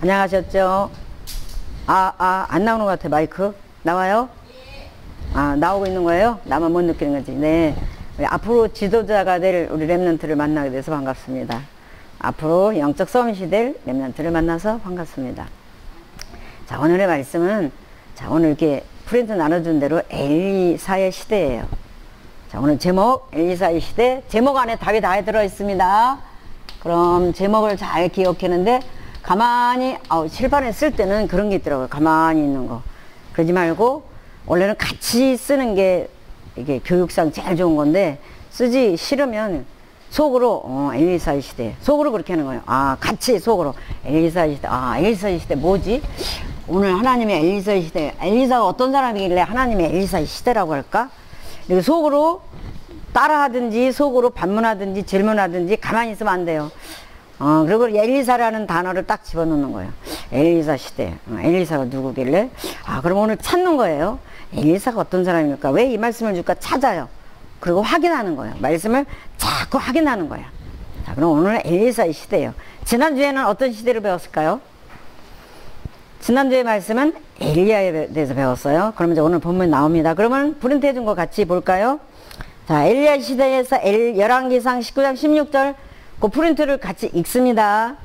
안녕하셨죠? 안 나오는 것 같아, 마이크. 나와요? 나오고 있는 거예요? 나만 못 느끼는 거지. 네. 앞으로 지도자가 될 우리 랩런트를 만나게 돼서 반갑습니다. 앞으로 영적 서밋이 될 랩런트를 만나서 반갑습니다. 자, 오늘의 말씀은, 자, 오늘 이렇게 프린트 나눠준 대로 엘리사의 시대예요. 자, 오늘 제목, 엘리사의 시대. 제목 안에 답이 다 들어있습니다. 그럼 제목을 잘 기억하는데, 가만히, 칠판에 쓸 때는 그런 게 있더라고요. 가만히 있는 거. 그러지 말고, 원래는 같이 쓰는 게, 이게 교육상 제일 좋은 건데, 쓰지 싫으면, 속으로, 엘리사의 시대. 속으로 그렇게 하는 거예요. 같이 속으로. 엘리사의 시대. 엘리사의 시대 뭐지? 오늘 하나님의 엘리사의 시대. 엘리사가 어떤 사람이길래 하나님의 엘리사의 시대라고 할까? 이렇게 속으로 따라하든지, 속으로 반문하든지, 질문하든지, 가만히 있으면 안 돼요. 그리고 엘리사라는 단어를 딱 집어넣는 거예요. 엘리사 시대. 엘리사가 누구길래? 그럼 오늘 찾는 거예요. 엘리사가 어떤 사람일까? 왜 이 말씀을 줄까? 찾아요. 그리고 확인하는 거예요. 말씀을 자꾸 확인하는 거야. 자, 그럼 오늘 엘리사의 시대예요. 지난주에는 어떤 시대를 배웠을까요? 지난주의 말씀은 엘리야에 대해서 배웠어요. 그러면 이제 오늘 본문이 나옵니다. 그러면 프린트 해준 거 같이 볼까요? 자, 엘리야 시대에서 열왕기상 19장 16절 그 프린트를 같이 읽습니다.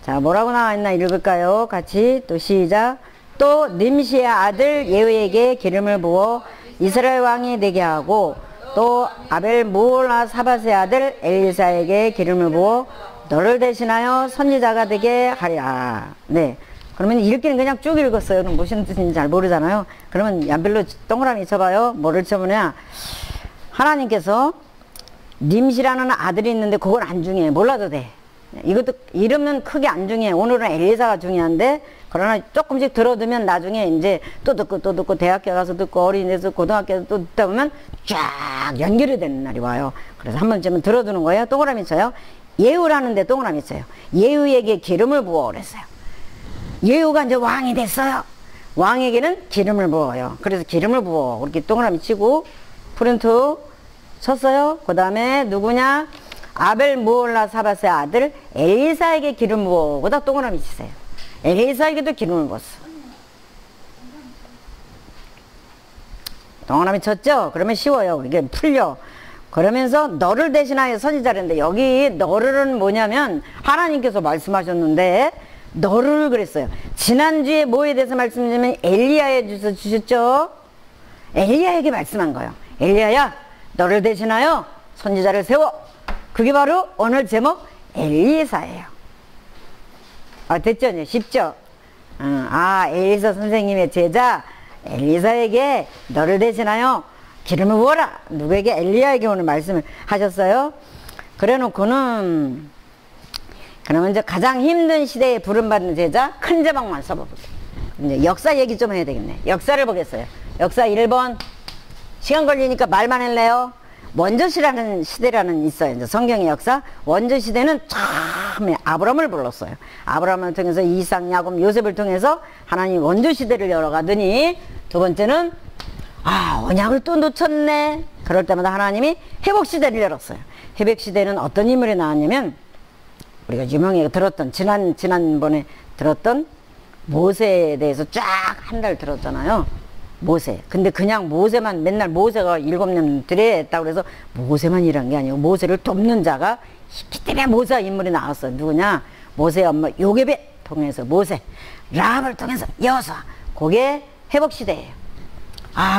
자, 뭐라고 나와 있나 읽을까요? 같이 또 시작. 또 님시의 아들 예후에게 기름을 부어 이스라엘 왕이 되게 하고 또 아벨 무올라 사밧의 아들 엘리사에게 기름을 부어 너를 대신하여 선지자가 되게 하리라. 네. 그러면 읽기는 그냥 쭉 읽었어요. 그럼 무슨 뜻인지 잘 모르잖아요. 그러면 얀별로 동그라미 쳐봐요. 뭐를 쳐보냐. 하나님께서 님시라는 아들이 있는데 그건 안 중요해. 몰라도 돼. 이것도 이름은 크게 안 중요해. 오늘은 엘리사가 중요한데 그러나 조금씩 들어두면 나중에 이제 또 듣고 대학교 가서 듣고 어린이집에서 고등학교에서 또 듣다 보면 쫙 연결이 되는 날이 와요. 그래서 한 번쯤은 들어두는 거예요. 동그라미 쳐요. 예후라는데 동그라미 쳐요. 예후에게 기름을 부어 그랬어요. 예후가 이제 왕이 됐어요. 왕에게는 기름을 부어요. 그래서 기름을 부어 그렇게 동그라미 치고 프린트 쳤어요. 그 다음에 누구냐? 아벨 무올라 사밧의 아들 엘리사에게 기름 부어. 그다 동그라미 치세요. 엘리사에게도 기름을 부었어. 동그라미 쳤죠? 그러면 쉬워요. 이게 풀려. 그러면서 너를 대신하여 선지자인데 여기 너를은 뭐냐면 하나님께서 말씀하셨는데 너를 그랬어요. 지난주에 뭐에 대해서 말씀드리면 엘리야에 주셨죠? 엘리야에게 말씀한 거예요. 엘리야야 너를 대신하여 선지자를 세워. 그게 바로 오늘 제목 엘리사예요. 됐죠? 이제 쉽죠? 엘리사 선생님의 제자 엘리사에게 너를 대신하여 기름을 부어라. 누구에게? 엘리야에게 오늘 말씀을 하셨어요. 그래 놓고는 그러면 이제 가장 힘든 시대에 부름받는 제자 큰 제목만 써볼게요. 이제 역사 얘기 좀 해야 되겠네. 역사를 보겠어요. 역사 1번 시간 걸리니까 말만 할래요. 원조시라는 시대라는 있어요. 이제 성경의 역사. 원조시대는 처음에 아브라함을 불렀어요. 아브라함을 통해서 이삭, 야곱, 요셉을 통해서 하나님 원조시대를 열어가더니 두 번째는 언약을 또 놓쳤네. 그럴 때마다 하나님이 회복시대를 열었어요. 회복시대는 어떤 인물이 나왔냐면 우리가 유명하게 들었던 지난번에 들었던 모세에 대해서 쫙 한 달 들었잖아요. 모세. 근데 그냥 모세만 맨날 모세가 7년 드렸다고 그래서 모세만 일한 게 아니고 모세를 돕는 자가 있기 때문에 모세 인물이 나왔어요. 누구냐? 모세의 엄마 요게벳 통해서 모세, 라합을 통해서 여호수아. 그게 회복시대예요.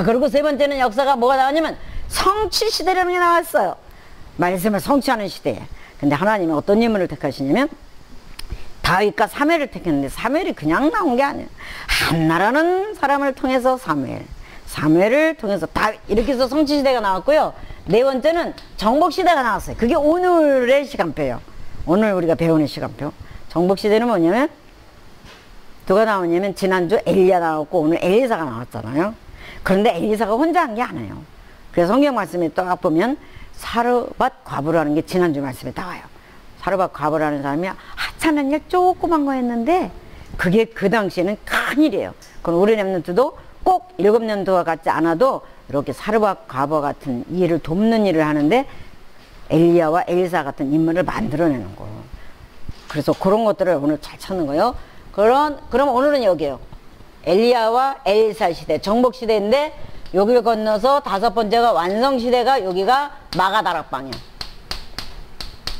그리고 세 번째는 역사가 뭐가 나왔냐면 성취시대라는 게 나왔어요. 말씀을 성취하는 시대에. 근데 하나님은 어떤 인물을 택하시냐면 다윗과 사무엘을 택했는데 사무엘이 그냥 나온 게 아니에요. 한나라는 사람을 통해서 사무엘을 통해서 다윗 이렇게 해서 성취시대가 나왔고요. 네 번째는 정복시대가 나왔어요. 그게 오늘의 시간표예요. 오늘 우리가 배우는 시간표. 정복시대는 뭐냐면 누가 나오냐면 지난주 엘리야 나왔고 오늘 엘리사가 나왔잖아요. 그런데 엘리사가 혼자 한 게 아니에요. 그래서 성경 말씀에 딱 보면 사르밧 과부라는 게 지난주 말씀에 나와요. 사르밧 과부라는 사람이 하찮은 일 조그만 거 했는데 그게 그 당시에는 큰일이에요. 그럼 우리 랩런트도 꼭 7년도와 같지 않아도 이렇게 사르밧 과부 같은 일을 돕는 일을 하는데 엘리야와 엘리사 같은 인물을 만들어내는 거예요. 그래서 그런 것들을 오늘 잘 찾는 거예요. 그럼 오늘은 여기요. 엘리야와 엘리사 시대, 정복 시대인데 여기를 건너서 다섯 번째가 완성 시대가 여기가 마가다락방이야.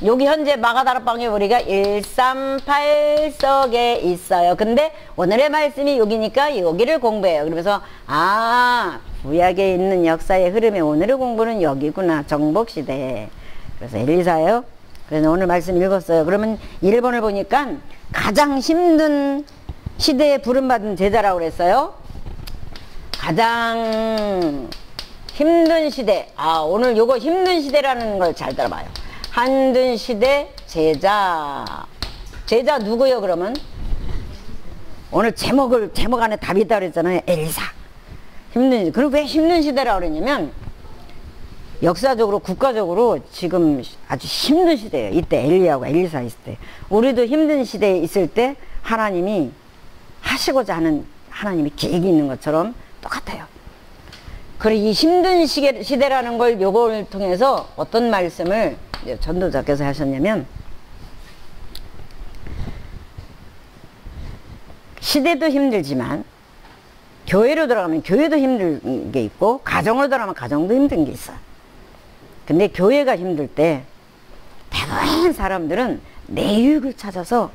여기 현재 마가다락방에 우리가 138석에 있어요. 근데 오늘의 말씀이 여기니까 여기를 공부해요. 그러면서 구약에 있는 역사의 흐름의 오늘의 공부는 여기구나. 정복시대. 그래서 엘리사예요. 그래서 오늘 말씀 읽었어요. 그러면 1번을 보니까 가장 힘든 시대에 부름받은 제자라고 그랬어요. 가장 힘든 시대. 오늘 요거 힘든 시대라는 걸 잘 들어봐요. 힘든 시대 제자. 제자 누구요 그러면? 오늘 제목 안에 답이 있다고 그랬잖아요. 엘리사. 힘든, 그리고 왜 힘든 시대라고 그랬냐면 역사적으로 국가적으로 지금 아주 힘든 시대예요. 이때 엘리야하고 엘리사 있을 때. 우리도 힘든 시대에 있을 때 하나님이 하시고자 하는 하나님이 계획이 있는 것처럼 똑같아요. 그리고 이 힘든 시대라는 걸 요걸 통해서 어떤 말씀을 전도자께서 하셨냐면, 시대도 힘들지만 교회로 들어가면 교회도 힘든 게 있고 가정으로 들어가면 가정도 힘든 게 있어요. 근데 교회가 힘들 때 대부분 사람들은 내 유익을 찾아서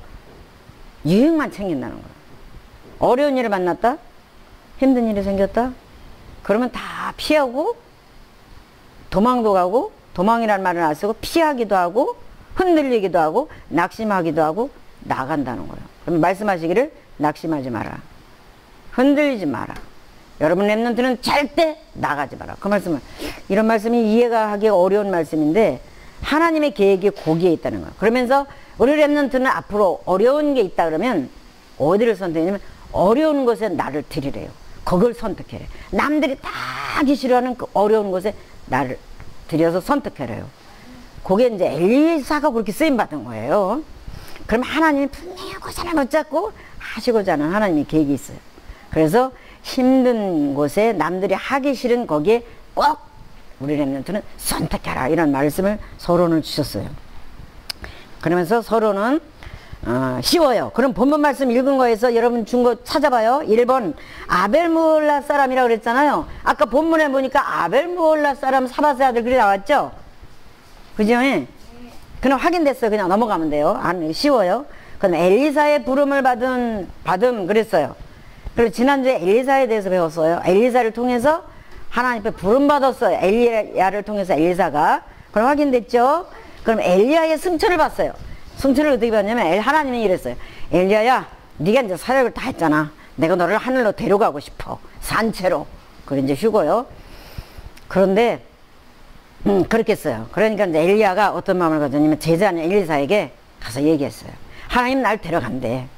유익만 챙긴다는 거예요. 어려운 일을 만났다? 힘든 일이 생겼다? 그러면 다 피하고 도망도 가고, 도망이라는 말을 안 쓰고 피하기도 하고 흔들리기도 하고 낙심하기도 하고 나간다는 거예요. 그러면 말씀하시기를 낙심하지 마라. 흔들리지 마라. 여러분 랩런트는 절대 나가지 마라. 그 말씀은, 이런 말씀이 이해가 하기 어려운 말씀인데 하나님의 계획이 거기에 있다는 거예요. 그러면서 우리 랩런트는 앞으로 어려운 게 있다 그러면 어디를 선택하냐면 어려운 곳에 나를 들이래요. 그걸 선택해래. 남들이 다 하기 싫어하는 그 어려운 곳에 나를 들여서 선택해래요. 그게 이제 엘리사가 그렇게 쓰임받은 거예요. 그럼 하나님이 분명히 그 사람을 붙잡고 하시고자 하는 하나님의 계획이 있어요. 그래서 힘든 곳에 남들이 하기 싫은 거기에 꼭 우리 랩런트는 선택해라, 이런 말씀을 서론을 주셨어요. 그러면서 서론은 쉬워요. 그럼 본문 말씀 읽은 거에서 여러분 준 거 찾아봐요. 1번 아벨무홀라 사람이라고 그랬잖아요. 아까 본문에 보니까 아벨무홀라 사람 사바세 아들 그리 나왔죠. 그죠? 그냥 확인됐어요. 그냥 넘어가면 돼요. 쉬워요. 그럼 엘리사의 부름을 받음 그랬어요. 그리고 지난주에 엘리사에 대해서 배웠어요. 엘리사를 통해서 하나님께 부름받았어요. 엘리야를 통해서 엘리사가. 그럼 확인됐죠? 그럼 엘리야의 승천을 봤어요. 승천을 어떻게 봤냐면 하나님이 이랬어요. 엘리야야, 네가 이제 사역을 다 했잖아. 내가 너를 하늘로 데려가고 싶어. 산채로. 그게 이제 휴고요. 그런데 그렇게 했어요. 그러니까 이제 엘리야가 어떤 마음을 가졌냐면 제자는 엘리사에게 가서 얘기했어요. 하나님 날 데려간대.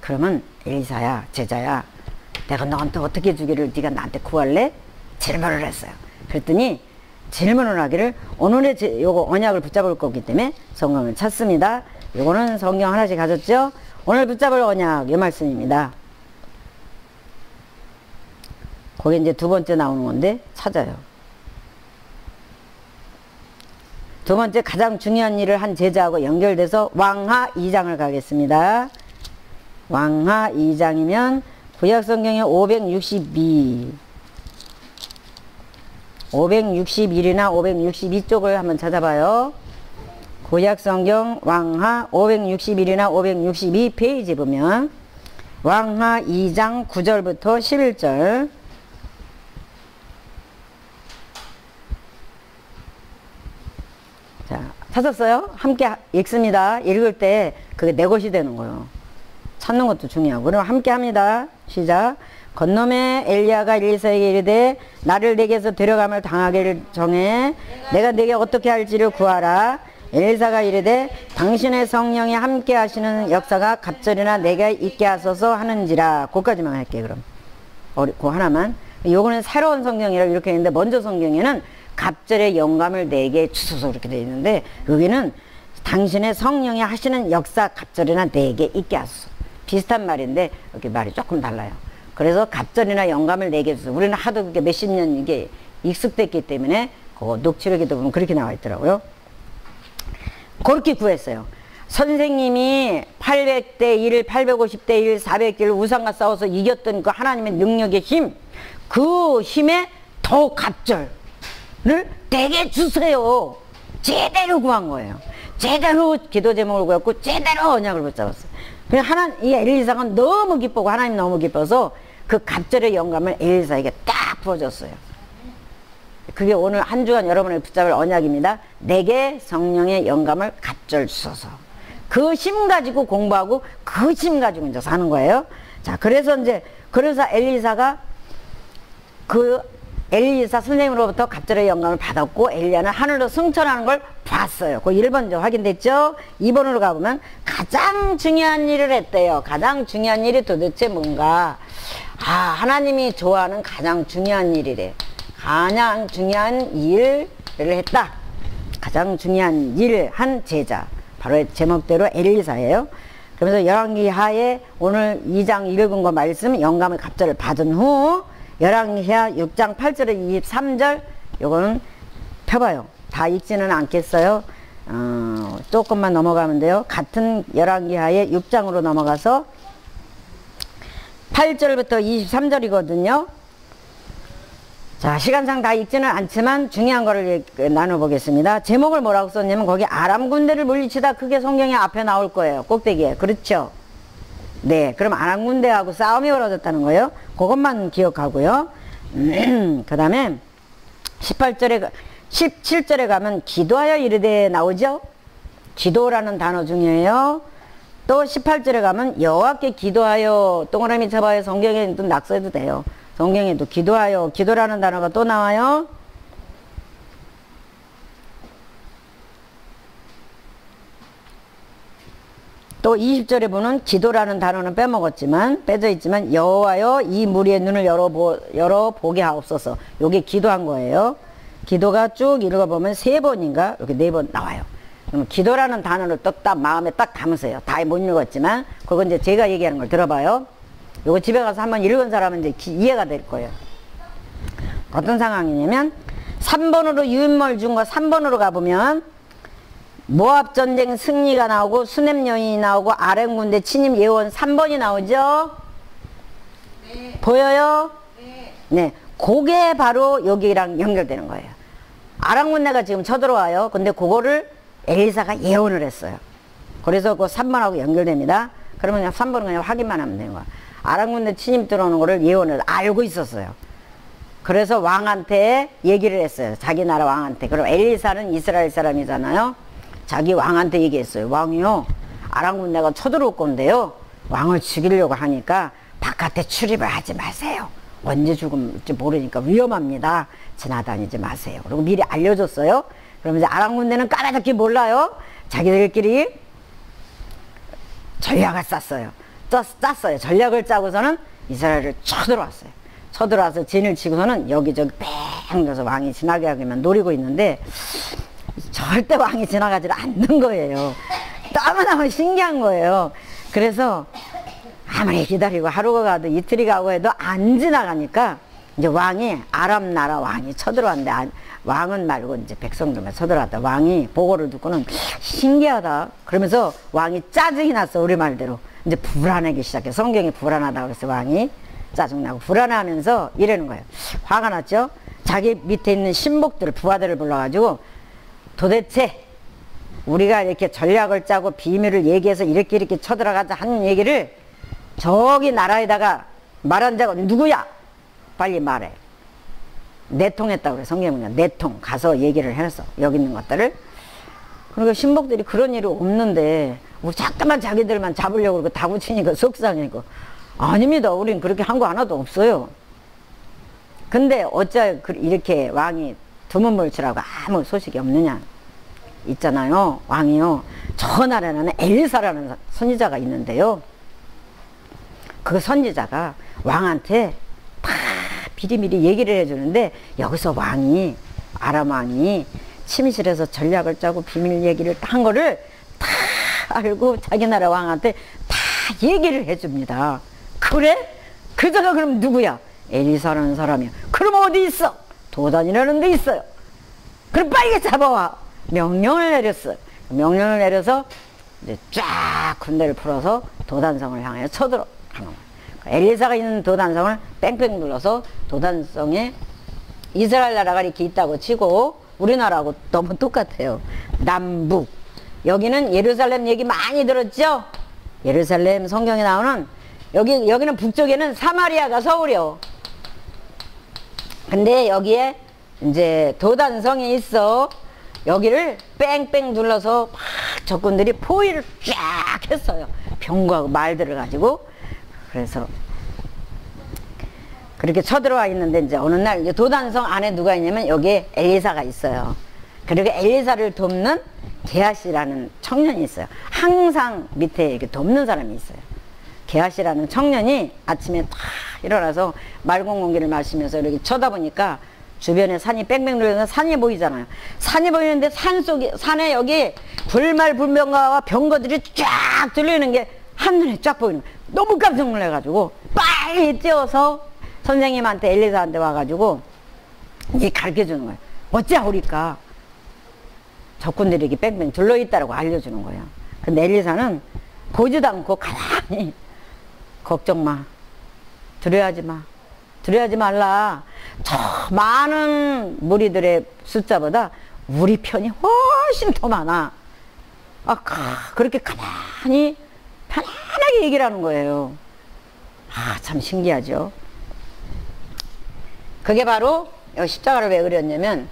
그러면 엘리사야, 제자야, 내가 너한테 어떻게 주기를 네가 나한테 구할래? 질문을 했어요. 그랬더니 질문을 하기를, 오늘의 요거 언약을 붙잡을 거기 때문에 성경을 찾습니다. 요거는 성경 하나씩 가졌죠? 오늘 붙잡을 언약, 이 말씀입니다. 거기 이제 두 번째 나오는 건데 찾아요. 두 번째 가장 중요한 일을 한 제자하고 연결돼서 왕하 2장을 가겠습니다. 왕하 2장이면 구약성경에 561이나 562쪽을 한번 찾아봐요. 구약성경 왕하 561이나 562페이지 보면 왕하 2장 9절부터 11절. 자, 찾았어요? 함께 읽습니다. 읽을 때 그게 내 것이 되는 거예요. 찾는 것도 중요하고. 그럼 함께 합니다. 시작. 건너매 엘리야가 엘리사에게 이르되 나를 내게서 데려감을 당하기를 정해 내가 내게 어떻게 할지를 구하라. 엘리사가 이르되 당신의 성령이 함께 하시는 역사가 갑절이나 내게 있게 하소서 하는지라. 그까지만 할게. 그럼 그 하나만. 요거는 새로운 성경이라고 이렇게 했는데 먼저 성경에는 갑절의 영감을 내게 주소서 이렇게 되어 있는데 여기는 당신의 성령이 하시는 역사 갑절이나 내게 있게 하소서. 비슷한 말인데 이렇게 말이 조금 달라요. 그래서 갑절이나 영감을 내게 주소서. 우리는 하도 그게 몇십 년 이게 익숙됐기 때문에 그 녹취록에도 보면 그렇게 나와 있더라고요. 그렇게 구했어요. 선생님이 800대 1, 850대 1, 400대 1 우상과 싸워서 이겼던 그 하나님의 능력의 힘, 그 힘에 더 갑절을 되게 주세요. 제대로 구한 거예요. 제대로 기도 제목을 구했고 제대로 언약을 붙잡았어요. 이 엘리사가 너무 기쁘고 하나님 너무 기뻐서 그 갑절의 영감을 엘리사에게 딱 부어줬어요. 그게 오늘 한 주간 여러분을 붙잡을 언약입니다. 내게 성령의 영감을 갑절 주소서. 그 힘 가지고 공부하고 그 힘 가지고 이제 사는 거예요. 자, 그래서 엘리사가 엘리사 선생님으로부터 갑절의 영감을 받았고 엘리야는 하늘로 승천하는 걸 봤어요. 그 1번 이제 확인됐죠? 2번으로 가보면 가장 중요한 일을 했대요. 가장 중요한 일이 도대체 뭔가? 하나님이 좋아하는 가장 중요한 일이래. 가장 중요한 일을 했다. 가장 중요한 일을 한 제자. 바로 제목대로 엘리사예요. 그러면서 열왕기하에 오늘 2장 읽은 거 말씀 영감의 갑절을 받은 후 열왕기하 6장 8절에 23절 요거는 펴봐요. 다 읽지는 않겠어요. 조금만 넘어가면 돼요. 같은 열왕기하의 6장으로 넘어가서 8절부터 23절이거든요. 자, 시간상 다 읽지는 않지만 중요한 거를 나눠보겠습니다. 제목을 뭐라고 썼냐면 거기 아람 군대를 물리치다 그게 성경에 앞에 나올 거예요. 꼭대기에. 그렇죠? 네, 그럼 아람 군대하고 싸움이 벌어졌다는 거예요. 그것만 기억하고요. 그 다음에 17절에 가면 기도하여 이르되 나오죠? 기도라는 단어 중요해요. 또 18절에 가면 여호와께 기도하여 동그라미 쳐봐요. 성경에도 낙서해도 돼요. 성경에도 기도하여 기도라는 단어가 또 나와요. 또 20절에 보면 기도라는 단어는 빼져 있지만 여호와여 이 무리의 눈을 열어보게 하옵소서. 요게 기도한 거예요. 기도가 쭉 읽어보면 3번인가 이렇게 4번 나와요. 그럼 기도라는 단어를 딱 마음에 딱 담으세요. 다 못 읽었지만 그건 이제 제가 얘기하는 걸 들어봐요. 요거 집에 가서 한번 읽은 사람은 이제 이해가 될 거예요. 어떤 상황이냐면 3번으로 유인몰 준 거 3번으로 가보면 모압 전쟁 승리가 나오고 수넴 여인이 나오고 아람 군대 침입 예언 3번이 나오죠? 네. 보여요? 네. 네. 그게 바로 여기랑 연결되는 거예요. 아람 군대가 지금 쳐들어와요. 근데 그거를 엘리사가 예언을 했어요. 그래서 그 3번하고 연결됩니다. 그러면 그냥 3번은 그냥 확인만 하면 되는 거야. 아람 군대 침입 들어오는 거를 예언을 알고 있었어요. 그래서 왕한테 얘기를 했어요. 자기 나라 왕한테. 그럼 엘리사는 이스라엘 사람이잖아요. 자기 왕한테 얘기했어요. 왕이요, 아람 군대가 쳐들어올 건데요, 왕을 죽이려고 하니까 바깥에 출입을 하지 마세요. 언제 죽을지 모르니까 위험합니다. 지나다니지 마세요. 그리고 미리 알려줬어요. 그러면서 아람 군대는 까맣게 몰라요. 자기들끼리 전략을 짰어요. 전략을 짜고서는 이스라엘을 쳐들어왔어요. 쳐들어와서 진을 치고서는 여기저기 뺑 가서 왕이 지나게 하기만 노리고 있는데 절대 왕이 지나가지 않는 거예요. 너무너무 신기한 거예요. 그래서 아무리 기다리고 하루가 가도 이틀이 가고 해도 안 지나가니까 이제 왕이 아람 나라 왕이 쳐들어왔는데 왕은 말고 이제 백성들만 쳐들어왔다. 왕이 보고를 듣고는 신기하다. 그러면서 왕이 짜증이 났어. 우리 말대로 이제 불안하기 시작해. 성경이 불안하다고 그래서 왕이 짜증나고 불안해하면서 이러는 거예요. 화가 났죠. 자기 밑에 있는 신복들 부하들을 불러가지고 도대체 우리가 이렇게 전략을 짜고 비밀을 얘기해서 이렇게 쳐들어가자 하는 얘기를 저기 나라에다가 말한 자가 누구야? 빨리 말해. 내통했다고 그래. 성경은 내통 가서 얘기를 해놨어. 여기 있는 것들을. 그러니까 신복들이 그런 일이 없는데 우리 잠깐만 자기들만 잡으려고 그러고 다구치니까 속상해고. 아닙니다. 우린 그렇게 한 거 하나도 없어요. 근데 어째 이렇게 왕이 두문불출하고 아무 소식이 없느냐. 있잖아요. 왕이요. 저 나라에는 엘리사라는 선지자가 있는데요. 그 선지자가 왕한테 다 미리미리 얘기를 해주는데 여기서 왕이 아람 왕이 침실에서 전략을 짜고 비밀 얘기를 한 거를 다 알고 자기 나라 왕한테 다 얘기를 해줍니다. 그래? 그자가 그럼 누구야? 엘리사라는 사람이야. 그럼 어디 있어? 도단이라는 데 있어요. 그럼 빨리 잡아와. 명령을 내렸어. 명령을 내려서 이제 쫙 군대를 풀어서 도단성을 향해 쳐들어가는 거예요. 엘리사가 있는 도단성을 뺑뺑 눌러서 도단성에 이스라엘 나라가 이렇게 있다고 치고 우리나라하고 너무 똑같아요. 남북. 여기는 예루살렘 얘기 많이 들었죠? 예루살렘 성경에 나오는 여기는 북쪽에는 사마리아가 서울이요. 근데 여기에 이제 도단성이 있어. 여기를 뺑뺑 눌러서 막 적군들이 포위를 쫙 했어요. 병거하고 말들을 가지고. 그래서 그렇게 쳐들어와 있는데 이제 어느 날 이제 도단성 안에 누가 있냐면 여기에 엘리사가 있어요. 그리고 엘리사를 돕는 게하시라는 청년이 있어요. 항상 밑에 이렇게 돕는 사람이 있어요. 게하시라는 청년이 아침에 딱 일어나서 맑은 공기를 마시면서 이렇게 쳐다보니까 주변에 산이 뺑뺑 돌면서 산이 보이잖아요. 산이 보이는데 산에 여기 불말불병거와 병거들이 쫙 들리는 게 한눈에 쫙 보이는 거예요. 너무 깜짝 놀라가지고 빨리 뛰어서 선생님한테 엘리사한테 와가지고 이 가르쳐주는 거예요. 어찌 하오리까? 적군들이 이렇게 뺑뺑 둘러있다라고 알려주는 거예요. 근데 엘리사는 보지도 않고 가만히 걱정 마. 두려워하지 마. 두려워하지 말라. 저 많은 무리들의 숫자보다 우리 편이 훨씬 더 많아. 그렇게 가만히 편안하게 얘기를 하는 거예요. 참 신기하죠. 그게 바로 십자가를 왜 그렸냐면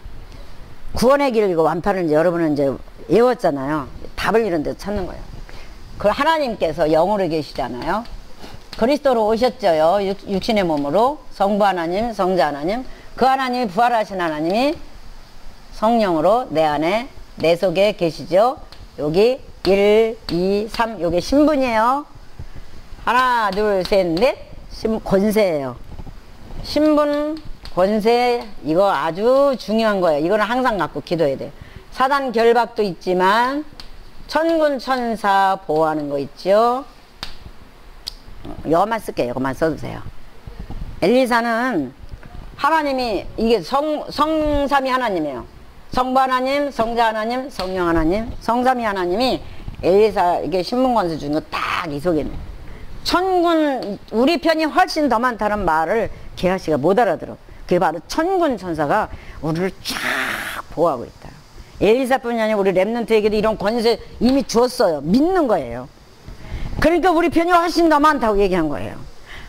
구원의 길 이거 완판을 이제 여러분은 이제 외웠잖아요. 답을 이런 데서 찾는 거예요. 그 하나님께서 영으로 계시잖아요. 그리스도로 오셨죠요. 육신의 몸으로. 성부 하나님, 성자 하나님. 그 하나님이 부활하신 하나님이 성령으로 내 안에 내 속에 계시죠. 여기 1, 2, 3 요게 신분이에요. 하나 둘 셋 넷 권세예요. 신분 권세 이거 아주 중요한 거예요. 이거는 항상 갖고 기도해야 돼요. 사단 결박도 있지만 천군 천사 보호하는 거 있죠. 이거만 쓸게요. 이거만 써주세요. 엘리사는 하나님이 이게 성삼위 하나님이에요. 성부 하나님, 성자 하나님, 성령 하나님, 성삼위 하나님이 엘리사에게 신분권세 준 거 딱 이 속에 있는 천군 우리 편이 훨씬 더 많다는 말을 게하시가 못 알아들어. 그게 바로 천군 천사가 우리를 쫙 보호하고 있다. 엘리사뿐이 아니라 우리 렘넌트에게도 이런 권세 이미 주었어요. 믿는 거예요. 그러니까 우리 편이 훨씬 더 많다고 얘기한 거예요.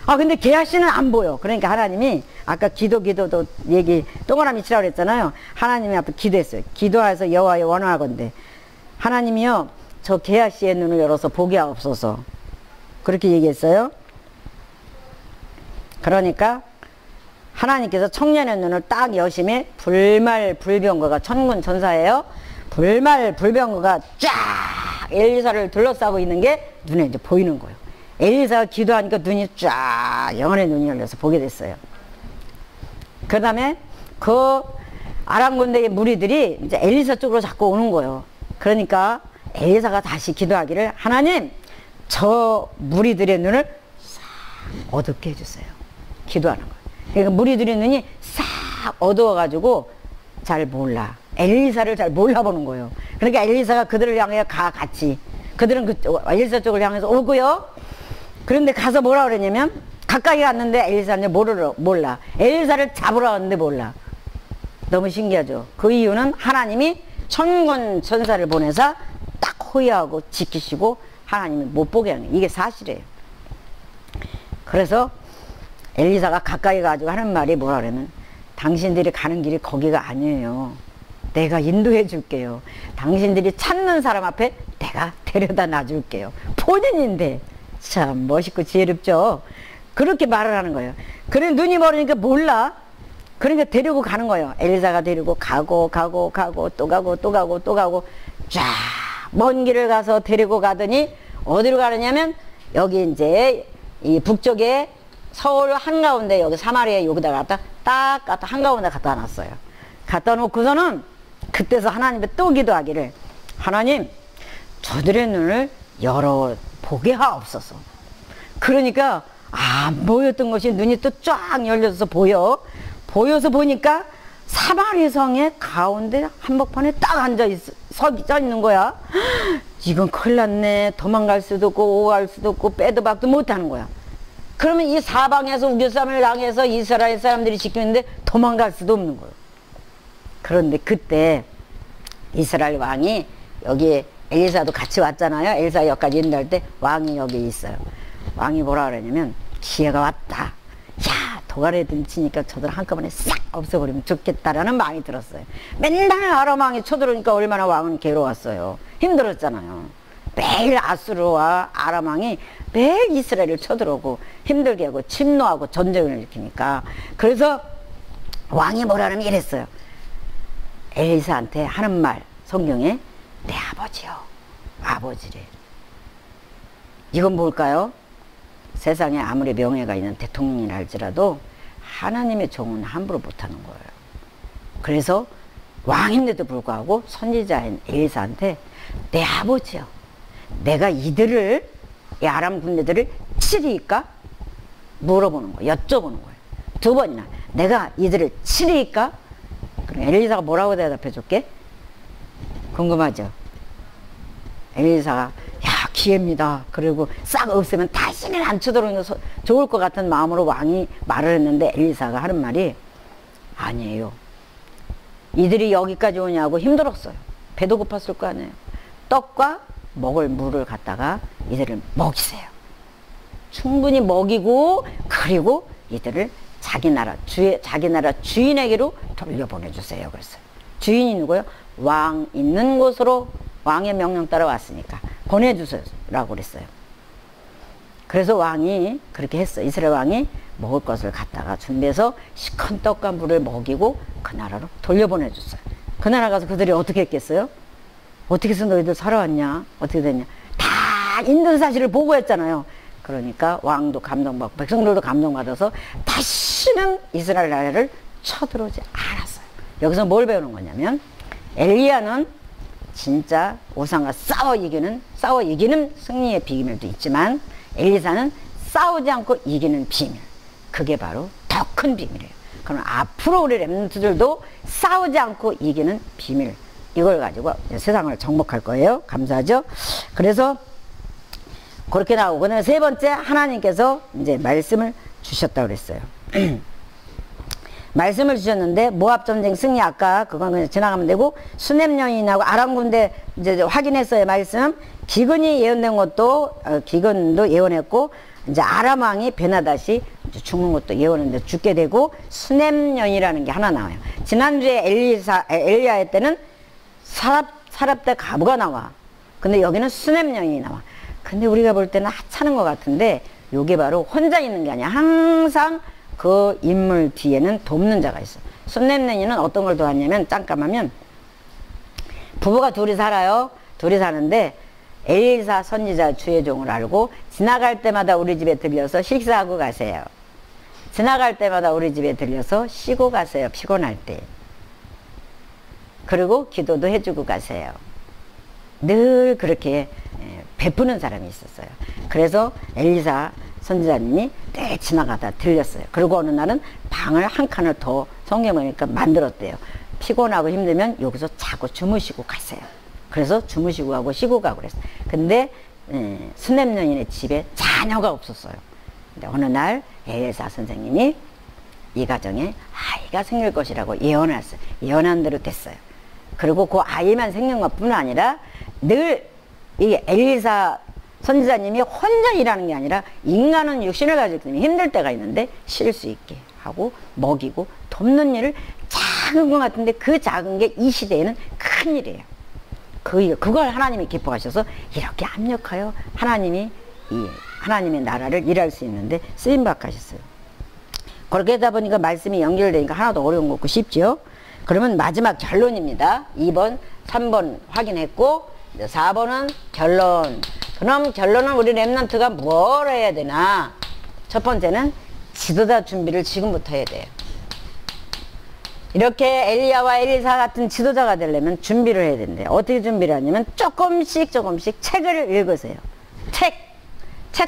근데 게하시는 안 보여. 그러니까 하나님이 아까 기도도 얘기 동그라미 치라고 그랬잖아요. 하나님이 앞에 기도했어요. 기도해서 여호와여 원하건대 하나님이요 저 게하시의 눈을 열어서 보게 하옵소서. 그렇게 얘기했어요. 그러니까 하나님께서 청년의 눈을 딱 여심해 불말불병거가 천군 천사예요. 불말불병거가 쫙 엘리사를 둘러싸고 있는 게 눈에 이제 보이는 거예요. 엘리사가 기도하니까 눈이 쫙 영혼의 눈이 열려서 보게 됐어요. 그 다음에 그 아람 군대의 무리들이 이제 엘리사 쪽으로 자꾸 오는 거예요. 그러니까 엘리사가 다시 기도하기를 하나님 저 무리들의 눈을 싹 어둡게 해주세요. 기도하는 거예요. 그러니까 무리들의 눈이 싹 어두워가지고 잘 몰라. 엘리사를 잘 몰라보는 거예요. 그러니까 엘리사가 그들을 향해 같이 그들은 엘리사 쪽을 향해서 오고요. 그런데 가서 뭐라 그러냐면 가까이 갔는데 엘리사는 몰라. 엘리사를 잡으러 왔는데 몰라. 너무 신기하죠. 그 이유는 하나님이 천군 천사를 보내서 딱 호위하고 지키시고 하나님이 못 보게 하는 거예요. 이게 사실이에요. 그래서 엘리사가 가까이 가지고 하는 말이 뭐라 그러면 당신들이 가는 길이 거기가 아니에요. 내가 인도해 줄게요. 당신들이 찾는 사람 앞에 내가 데려다 놔줄게요. 본인인데 참 멋있고 지혜롭죠. 그렇게 말을 하는 거예요. 그래 눈이 멀으니까 몰라. 그러니까 데리고 가는 거예요. 엘리사가 데리고 가고 또 가고 쫙 먼 길을 가서 데리고 가더니 어디로 가느냐면 여기 이제 이 북쪽에 서울 한가운데 여기 사마리아 여기다 갖다 한가운데 갖다 놨어요. 갖다 놓고서는 그때서 하나님께 또 기도하기를 하나님 저들의 눈을 열어 보게 하옵소서. 그러니까 안 보였던 것이 눈이 또 쫙 열려서 보여서 보니까 사마리 성의 가운데 한복판에 딱 앉아 써 있는 거야. 이건 큰일 났네. 도망갈 수도 없고 오갈 수도 없고 빼도 박도 못하는 거야. 그러면 이 사방에서 우겨쌈을 당해서 이스라엘 사람들이 지키는데 도망갈 수도 없는 거예요. 그런데 그때 이스라엘 왕이 여기 엘리사도 같이 왔잖아요. 엘리사 여기까지 인도할 때 왕이 여기 있어요. 왕이 뭐라 그러냐면 기회가 왔다. 야, 도가래 등치니까 저들 한꺼번에 싹 없애버리면 좋겠다라는 마음이 들었어요. 맨날 아람 왕이 쳐들어오니까 얼마나 왕은 괴로웠어요. 힘들었잖아요. 매일 아수르와 아람 왕이 매일 이스라엘을 쳐들어오고 힘들게 하고 침노하고 전쟁을 일으키니까. 그래서 왕이 뭐라 하면 이랬어요. 엘리사한테 하는 말 성경에 내 아버지요. 아버지래. 이건 뭘까요? 세상에 아무리 명예가 있는 대통령이라 할지라도 하나님의 종은 함부로 못하는 거예요. 그래서 왕인데도 불구하고 선지자인 엘리사한테 내 아버지요. 내가 이들을 이 아람 군대들을 치리일까? 물어보는 거예요. 여쭤보는 거예요. 두 번이나 내가 이들을 치리일까? 그럼 엘리사가 뭐라고 대답해 줄게? 궁금하죠? 엘리사가 야 기회입니다. 그리고 싹 없으면 다시는 안 쳐들어오는 게 좋을 것 같은 마음으로 왕이 말을 했는데 엘리사가 하는 말이 아니에요. 이들이 여기까지 오냐고 힘들었어요. 배도 고팠을 거 아니에요. 떡과 먹을 물을 갖다가 이들을 먹이세요. 충분히 먹이고 그리고 이들을 자기 나라 주인에게로 돌려보내주세요. 그랬어요. 주인이 누구요? 왕 있는 곳으로 왕의 명령 따라 왔으니까 보내주세요 라고 그랬어요. 그래서 왕이 그렇게 했어요. 이스라엘 왕이 먹을 것을 갖다가 준비해서 시큰 떡과 물을 먹이고 그 나라로 돌려보내줬어요. 그 나라 가서 그들이 어떻게 했겠어요? 어떻게 해서 너희들 살아왔냐? 어떻게 됐냐? 다 있는 사실을 보고했잖아요. 그러니까 왕도 감동받고 백성들도 감동받아서 다시는 이스라엘 나라를 쳐들어오지 않았어요. 여기서 뭘 배우는 거냐면 엘리야는 진짜 우상과 싸워 이기는 승리의 비밀도 있지만 엘리사는 싸우지 않고 이기는 비밀. 그게 바로 더 큰 비밀이에요. 그럼 앞으로 우리 렘넌트들도 싸우지 않고 이기는 비밀. 이걸 가지고 세상을 정복할 거예요. 감사하죠? 그래서 그렇게 나오고 그다음에 세 번째 하나님께서 이제 말씀을 주셨다고 그랬어요. 말씀을 주셨는데 모압 전쟁 승리 아까 그건 그냥 지나가면 되고 수넴 여인하고 아람 군대 이제 확인했어요. 말씀 기근이 예언된 것도 기근도 예언했고 이제 아람 왕이 베나다시 죽는 것도 예언했는데 죽게 되고 수넴 여인이라는 게 하나 나와요. 지난주에 엘리야 때는 사랍대 가부가 나와. 근데 여기는 수넴 여인이 나와. 근데 우리가 볼 때는 하찮은 것 같은데 요게 바로 혼자 있는 게 아니야. 항상 그 인물 뒤에는 돕는 자가 있어. 수넴 여인은 어떤 걸 도왔냐면 잠깐만면 부부가 둘이 살아요. 둘이 사는데 엘리사 선지자 주의 종을 알고 지나갈 때마다 우리 집에 들려서 식사하고 가세요. 지나갈 때마다 우리 집에 들려서 쉬고 가세요. 피곤할 때. 그리고 기도도 해주고 가세요. 늘 그렇게 베푸는 사람이 있었어요. 그래서 엘리사 선지자님이 늘 지나가다 들렸어요. 그리고 어느 날은 방을 한 칸을 더 성경 보니까 만들었대요. 피곤하고 힘들면 여기서 자고 주무시고 가세요. 그래서 주무시고 가고 쉬고 가고 그랬어요. 근데 수넴 여인의 집에 자녀가 없었어요. 근데 어느 날 엘리사 선생님이 이 가정에 아이가 생길 것이라고 예언했어요. 예언한 대로 됐어요. 그리고 그 아이만 생긴 것뿐 아니라 늘 이 엘리사 선지자님이 혼자 일하는 게 아니라 인간은 육신을 가지고 있으면 힘들 때가 있는데 쉴 수 있게 하고 먹이고 돕는 일을 작은 것 같은데 그 작은 게 이 시대에는 큰 일이에요. 그걸 하나님이 기뻐하셔서 이렇게 압력하여 하나님이 하나님의 나라를 일할 수 있는데 쓰임받게 하셨어요. 그렇게 하다 보니까 말씀이 연결되니까 하나도 어려운 거 없고 쉽죠. 그러면 마지막 결론입니다. 2번, 3번 확인했고 4번은 결론. 그럼 결론은 우리 렘넌트가 뭘 해야 되나? 첫 번째는 지도자 준비를 지금부터 해야 돼요. 이렇게 엘리야와 엘리사 같은 지도자가 되려면 준비를 해야 된대요. 어떻게 준비를 하냐면 조금씩 책을 읽으세요. 책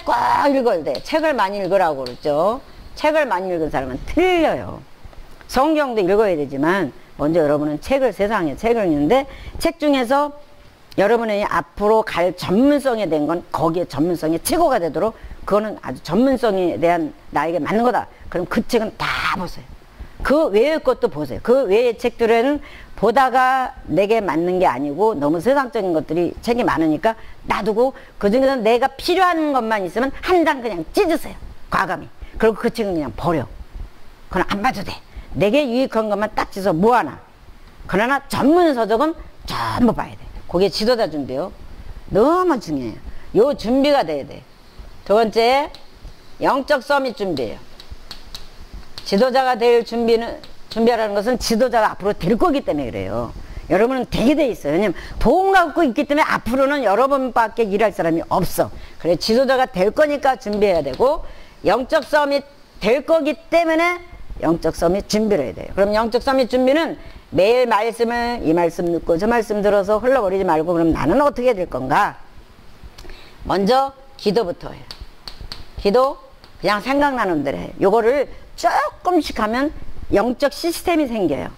꼭 읽어야 돼. 책을 많이 읽으라고 그러죠. 책을 많이 읽은 사람은 틀려요. 성경도 읽어야 되지만 먼저 여러분은 세상에 책을 읽는데 책 중에서 여러분이 앞으로 갈 전문성에 대한 건 거기에 전문성이 최고가 되도록 그거는 아주 전문성에 대한 나에게 맞는 거다. 그럼 그 책은 다 보세요. 그 외의 것도 보세요. 그 외의 책들은 보다가 내게 맞는 게 아니고 너무 세상적인 것들이 책이 많으니까 놔두고 그 중에서 내가 필요한 것만 있으면 한 장 그냥 찢으세요. 과감히. 그리고 그 책은 그냥 버려. 그건 안 봐도 돼. 내게 유익한 것만 딱 찢어 모아놔. 그러나 전문 서적은 전부 봐야 돼. 그게 지도자 준비요. 너무 중요해요. 요 준비가 돼야 돼. 두 번째, 영적 서밋 준비예요. 지도자가 될 준비하라는 것은 지도자가 앞으로 될 거기 때문에 그래요. 여러분은 되게 돼 있어요. 왜냐면 돈 갖고 있기 때문에 앞으로는 여러분밖에 일할 사람이 없어. 그래 지도자가 될 거니까 준비해야 되고 영적 서밋 될 거기 때문에 영적 서밋 준비를 해야 돼요. 그럼 영적 서밋 준비는 매일 말씀을 이 말씀 듣고 저 말씀 들어서 흘러버리지 말고 그럼 나는 어떻게 될 건가? 먼저 기도부터 해요. 기도 그냥 생각나는 대로 해요. 요거를 조금씩 하면 영적 시스템이 생겨요.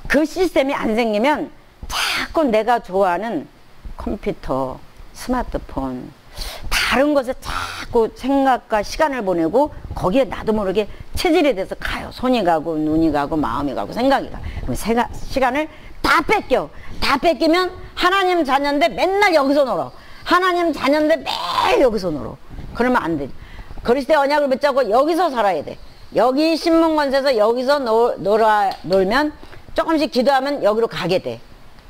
그 시스템이 안 생기면 자꾸 내가 좋아하는 컴퓨터, 스마트폰 다른 것에 자꾸 생각과 시간을 보내고 거기에 나도 모르게 체질이 돼서 가요. 손이 가고 눈이 가고 마음이 가고 생각이 가. 그럼 시간을 다 뺏겨. 다 뺏기면 하나님 자녀인데 맨날 여기서 놀아. 하나님 자녀인데 매일 여기서 놀아. 그러면 안 돼. 그리스도의 언약을 붙잡고 여기서 살아야 돼. 여기 신문건세에서 여기서 놀면 조금씩 기도하면 여기로 가게 돼.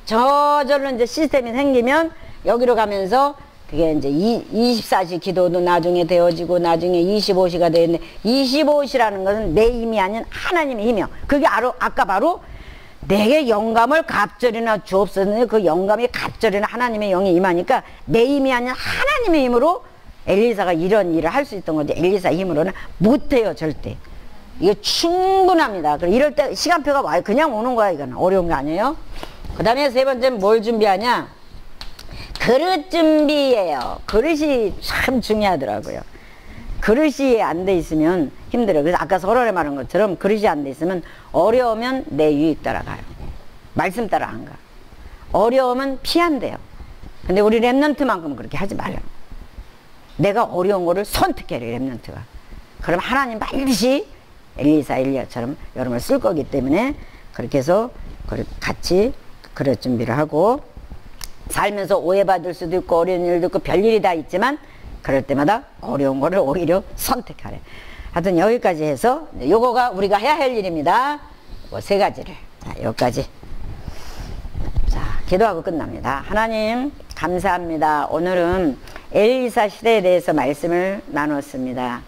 저절로 이제 시스템이 생기면 여기로 가면서 그게 이제 24시 기도도 나중에 되어지고 나중에 25시가 되는데 25시라는 것은 내 힘이 아닌 하나님의 힘이요. 그게 아까 바로 내게 영감을 갑절이나 주옵소서. 그 영감이 갑절이나 하나님의 영이 임하니까 내 힘이 아닌 하나님의 힘으로 엘리사가 이런 일을 할 수 있던 건데 엘리사 힘으로는 못해요. 절대. 이거 충분합니다. 이럴 때 시간표가 와요. 그냥 오는 거야. 이거는 어려운 거 아니에요. 그 다음에 세 번째는 뭘 준비하냐, 그릇 준비예요. 그릇이 참 중요하더라고요. 그릇이 안 돼 있으면 힘들어요. 그래서 아까 서론에 말한 것처럼 그릇이 안 돼 있으면 어려우면 내 유익 따라가요. 말씀 따라 안 가. 어려우면 피한대요. 근데 우리 랩런트만큼은 그렇게 하지 말아요. 내가 어려운 거를 선택해야 돼. 랩런트가. 그럼 하나님 반드시 엘리사 엘리야처럼 여러분을 쓸 거기 때문에 그렇게 해서 같이 그릇 준비를 하고 살면서 오해받을 수도 있고 어려운 일도 있고 별일이 다 있지만 그럴 때마다 어려운 거를 오히려 선택하래. 하여튼 여기까지 해서 요거가 우리가 해야 할 일입니다. 뭐 세 가지를. 자, 여기까지. 자, 기도하고 끝납니다. 하나님 감사합니다. 오늘은 엘리사 시대에 대해서 말씀을 나눴습니다.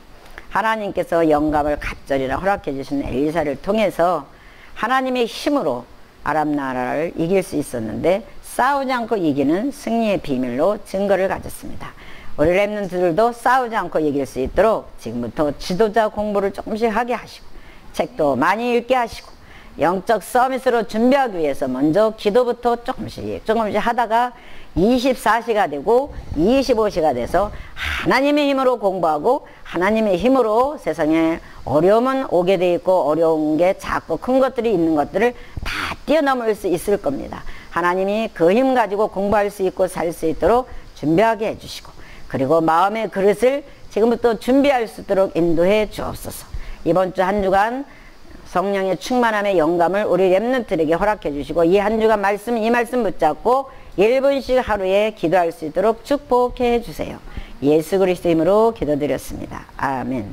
하나님께서 영감을 갑절이나 허락해 주신 엘리사를 통해서 하나님의 힘으로 아람 나라를 이길 수 있었는데 싸우지 않고 이기는 승리의 비밀로 증거를 가졌습니다. 우리 랩런트들도 싸우지 않고 이길 수 있도록 지금부터 지도자 공부를 조금씩 하게 하시고 책도 많이 읽게 하시고 영적 서밋으로 준비하기 위해서 먼저 기도부터 조금씩 하다가 24시가 되고 25시가 돼서 하나님의 힘으로 공부하고 하나님의 힘으로 세상에 어려움은 오게 돼 있고 어려운 게 작고 큰 것들이 있는 것들을 다 뛰어넘을 수 있을 겁니다. 하나님이 그 힘 가지고 공부할 수 있고 살 수 있도록 준비하게 해주시고 그리고 마음의 그릇을 지금부터 준비할 수 있도록 인도해 주옵소서. 이번 주 한 주간 성령의 충만함의 영감을 우리 랩런트들에게 허락해 주시고 이 한 주간 이 말씀 붙잡고 1분씩 하루에 기도할 수 있도록 축복해 주세요. 예수 그리스도 이름으로 기도드렸습니다. 아멘.